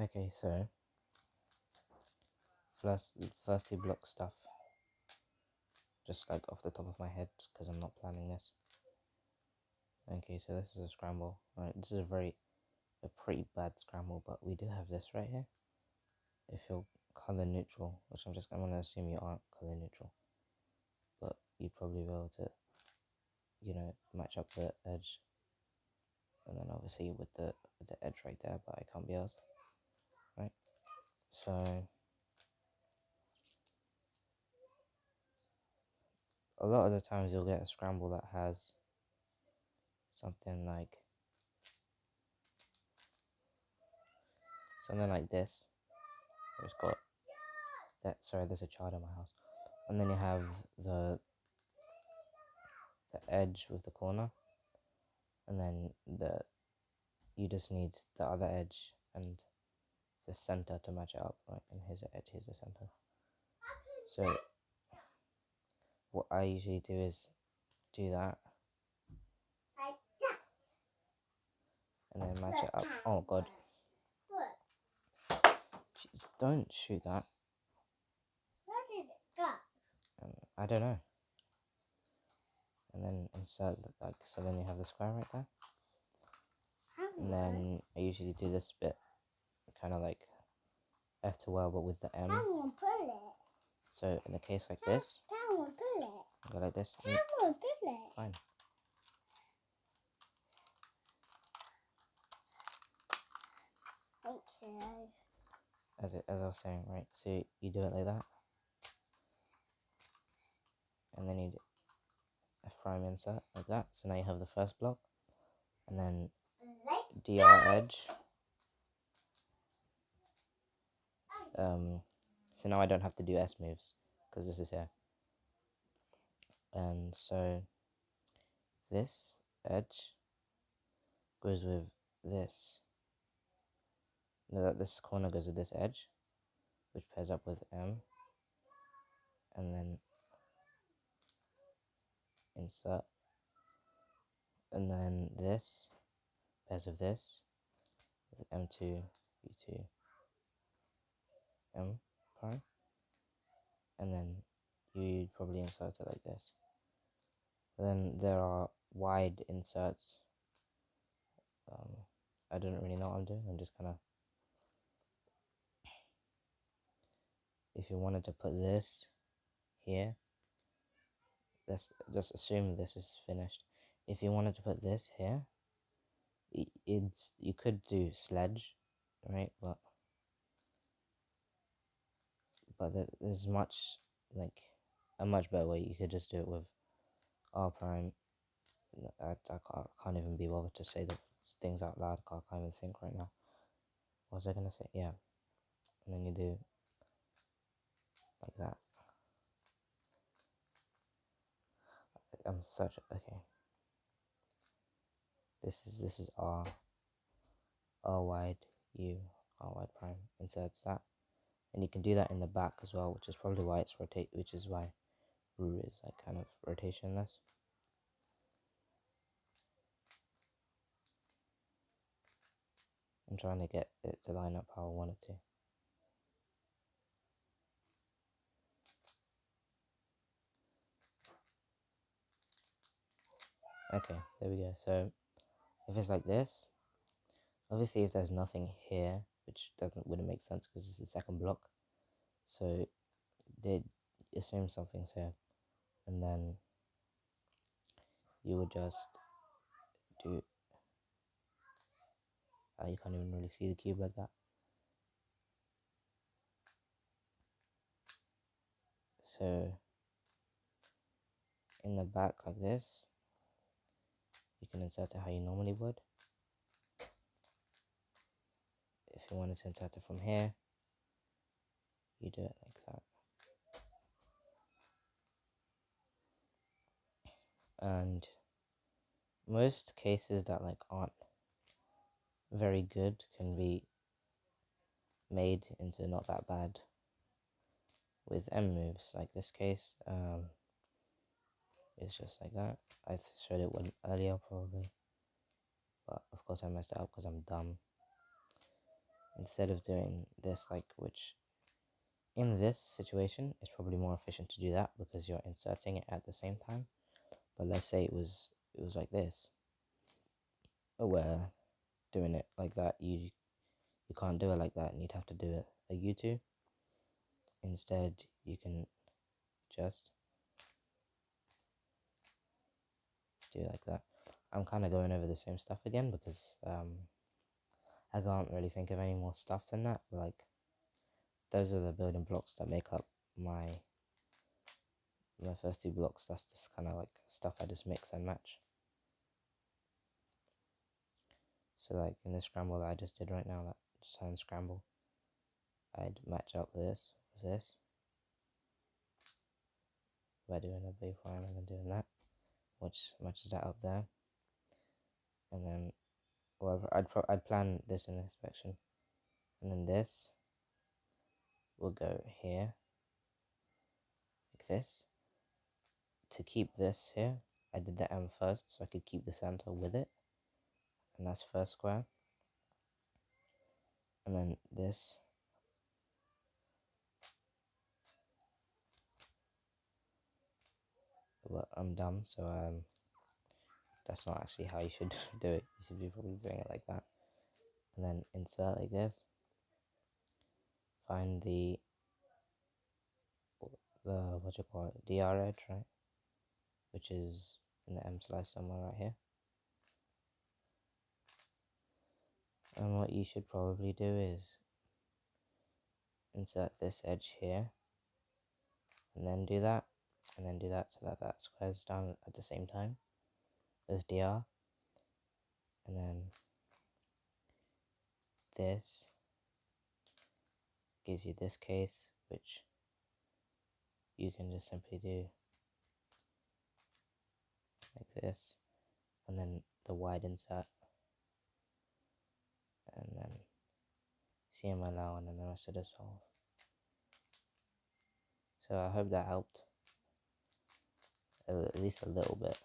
Okay, so first two block stuff, just like off the top of my head, because I'm not planning this. Okay, so this is a scramble. Right, this is a pretty bad scramble, but we do have this right here. If you're color neutral, which I'm gonna assume you aren't color neutral, but you'd probably be able to, match up the edge, and then obviously with the edge right there, but I can't be asked, right? So a lot of the times you'll get a scramble that has something like this. It's got that. Sorry, there's a child in my house. And then you have the edge with the corner, and then you just need the other edge and the center to match it up, right? And here's the edge, here's the center. So what I usually do is do that, and then match it up. Oh god, jeez, don't shoot that. Where did it go? I don't know. And then insert so then you have the square right there. And then I usually do this bit kind of like F to L, but with the M. Someone pull it. So in a case like this, Someone pull it. go like this. Someone pull it. Fine. Thank you. As I was saying, right? So you do it like that, and then you do a prime insert like that. So now you have the first block, and then DR edge. So now I don't have to do S moves because this is here. And so this edge goes with this. No, this corner goes with this edge, which pairs up with M, and then insert, and then this pairs with this, with M2, B2, M prime, and then you'd probably insert it like this. But then there are wide inserts. I don't really know what I'm doing. I'm just kind of, if you wanted to put this here, let's just assume this is finished. If you wanted to put this here, you could do sledge, right? But there's a much better way. You could just do it with R prime. I can't even be bothered to say the things out loud. I can't even think right now. What was I gonna say? Yeah, and then you do like that. Okay. This is R wide U R wide prime. Inserts that, and you can do that in the back as well, which is probably why it's which is why roux is like kind of rotationless. I'm trying to get it to line up how I want it to. Okay, there we go. So if it's like this, obviously if there's nothing here, which wouldn't make sense because it's the second block, so they assume something's here, and then you would just do. You can't even really see the cube like that. So in the back like this, you can insert it how you normally would. If you wanted to insert it from here, you do it like that. And most cases that like aren't very good can be made into not that bad with M moves. Like this case, it's just like that. I showed it one earlier probably, but of course I messed it up because I'm dumb. instead of doing this, like, which in this situation it's probably more efficient to do that because you're inserting it at the same time. But let's say it was like this, where doing it like that, you can't do it like that, and you'd have to do it a U2. Instead, you can just do it like that. I'm kind of going over the same stuff again because I can't really think of any more stuff than that. Like, those are the building blocks that make up my first two blocks. That's just kind of like stuff I just mix and match. So like in this scramble that I just did right now, that sand scramble, I'd match up this with this by doing a B-prime and then doing that, which matches that up there. And then whatever, I'd plan this in this section, and then this will go here like this. To keep this here, I did the M first so I could keep the center with it, and that's first square. And then this, but I'm dumb, so that's not actually how you should do it. You should be probably doing it like that, and then insert like this. Find the what you call it, DR edge, right? Which is in the M slice somewhere right here. And what you should probably do is insert this edge here, and then do that, and then do that, so that that squares down at the same time as DR. And then this gives you this case, which you can just simply do like this, and then the wide insert, and then CMLL, and then the rest of the solve. So I hope that helped at least a little bit.